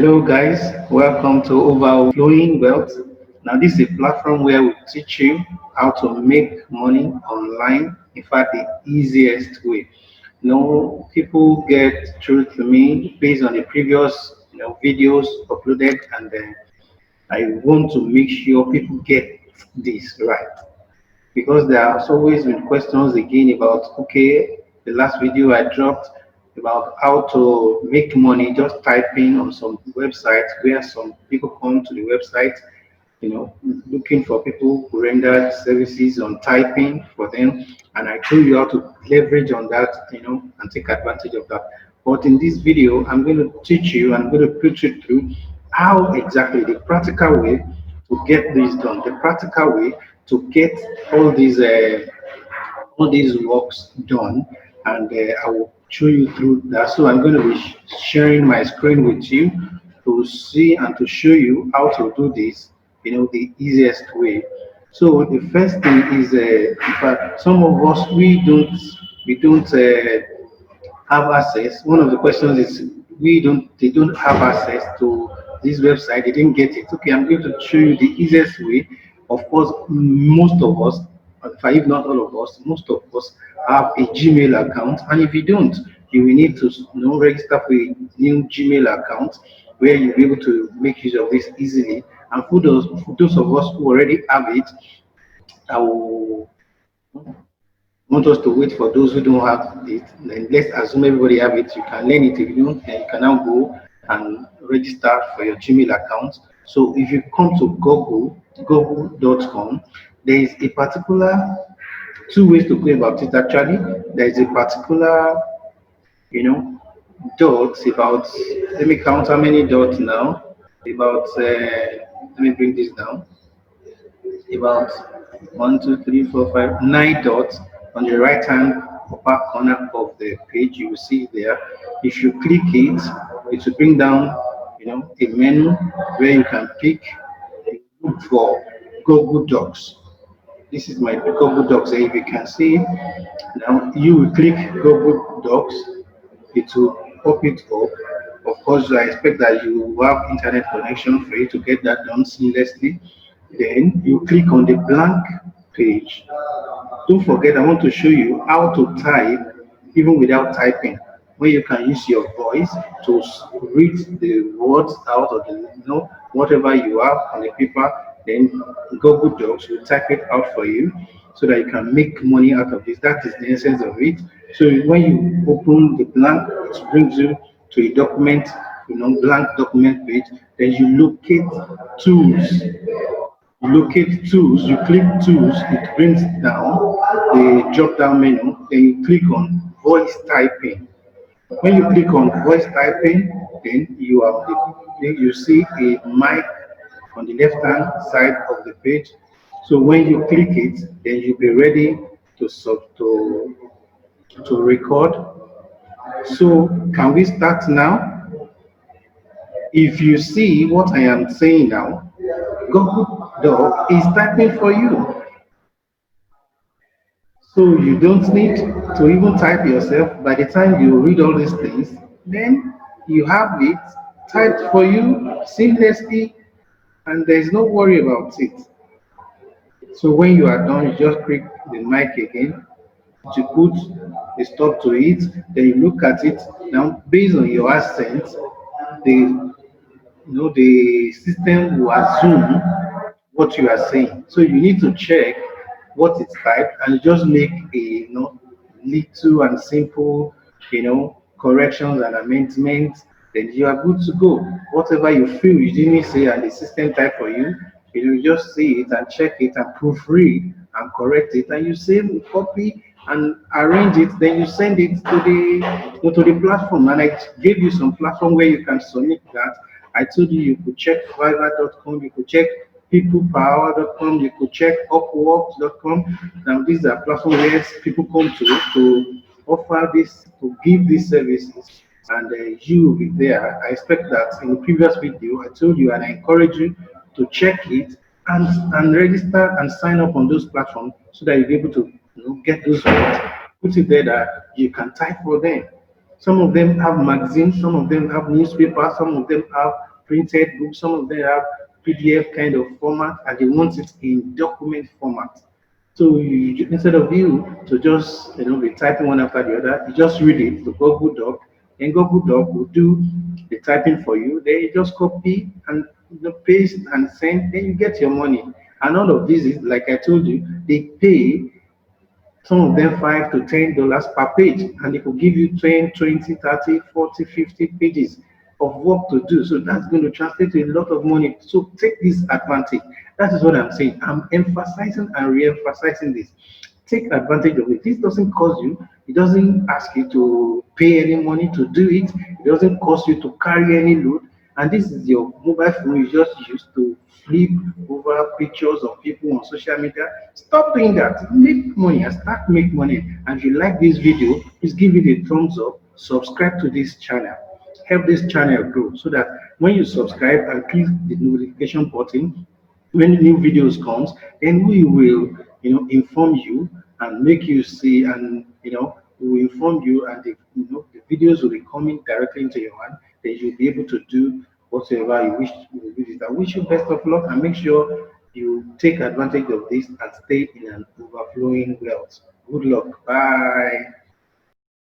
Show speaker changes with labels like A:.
A: Hello, guys. Welcome to Overflowing Wealth. Now, this is a platform where we teach you how to make money online. In fact, the easiest way. People get through to me based on the previous videos uploaded, and then I want to make sure people get this right because there has always been questions again about the last video I dropped about how to make money just typing on some websites where some people come to the website, looking for people who render services on typing for them, and I told you how to leverage on that, and take advantage of that. But in this video, I'm going to teach you, I'm going to put you through how exactly the practical way to get this done, the practical way to get all these uh, all these works done, and I will show you through that. So I'm going to be sharing my screen with you to see and to show you how to do this, the easiest way. So the first thing is, in fact, some of us we don't have access. One of the questions is they don't have access to this website. They didn't get it. Okay, I'm going to show you the easiest way. Of course, most of us, in fact, if not all of us, most of us have a Gmail account, and if you don't, you will need to register for a new Gmail account where you'll be able to make use of this easily. And for those of us who already have it, I will want us to wait for those who don't have it. Then let's assume everybody have it. You can learn it. If you don't, then you can now go and register for your Gmail account. So if you come to google.com, there is a particular two ways to go about it actually. There is a particular, you know, dots about, let me count how many dots now. About, let me bring this down, about 1, 2, 3, 4, 5, 9 dots on the right hand upper corner of the page. You will see there. If you click it, it will bring down a menu where you can pick, look for Google Docs. This is my Google Docs. If you can see it, now you will click Google Docs, it will pop it up. Of course, I expect that you have internet connection for you to get that done seamlessly. Then you click on the blank page. Don't forget, I want to show you how to type even without typing, where you can use your voice to read the words out of the, whatever you have on the paper. Then Google Docs will type it out for you so that you can make money out of this. That is the essence of it. So when you open the blank, it brings you to a document, blank document page. Then you locate tools. You locate tools, you click tools, it brings down the drop down menu, then you click on voice typing. When you click on voice typing, then you see a mic on the left hand side of the page. So when you click it, then you'll be ready to record. So can we start now? If you see what I am saying now, Google Doc is typing for you. So you don't need to even type yourself. By the time you read all these things, then you have it typed for you seamlessly, and there's no worry about it. So when you are done, you just click the mic again to put a stop to it. Then you look at it. Now, based on your accent, the system will assume what you are saying. So you need to check what it's typed and just make a little and simple corrections and amendments. Then you are good to go. Whatever you feel you didn't say and the system type for you, you just see it and check it and proofread and correct it, and you save a copy and arrange it. Then you send it to the platform. And I gave you some platform where you can submit that. I told you could check Fiverr.com, you could check peoplepower.com, you could check Upwork.com. Now these are platforms where people come to offer this, to give these services, and you will be there. I expect that in the previous video I told you and I encourage you to check it and register and sign up on those platforms so that you'll be able to get those words, put it there that you can type for them. Some of them have magazines, some of them have newspapers, some of them have printed books, some of them have PDF kind of format, and they want it in document format. So instead of you to just be typing one after the other, you just read it to Google Doc, and Google Doc will do the typing for you. Then you just copy and paste and send. Then you get your money. And all of this is like I told you, they pay some of them $5 to $10 per page, and they could give you 10, 20, 30, 40, 50 pages of work to do. So that's going to translate to a lot of money. So take this advantage. That is what I'm saying. I'm emphasizing and re-emphasizing this. Take advantage of it. This doesn't cost you, it doesn't ask you to pay any money to do it, it doesn't cost you to carry any load. And this is your mobile phone you just use to flip over pictures of people on social media. Stop doing that. Make money and start make money. And if you like this video, please give it a thumbs up. Subscribe to this channel. Help this channel grow so that when you subscribe and click the notification button, when new videos comes, then we will inform you and make you see, and we will inform you, and the videos will be coming directly into your hand. Then you'll be able to do whatever you wish to do with it. I wish you best of luck, and make sure you take advantage of this and stay in an overflowing wealth. Good luck. Bye.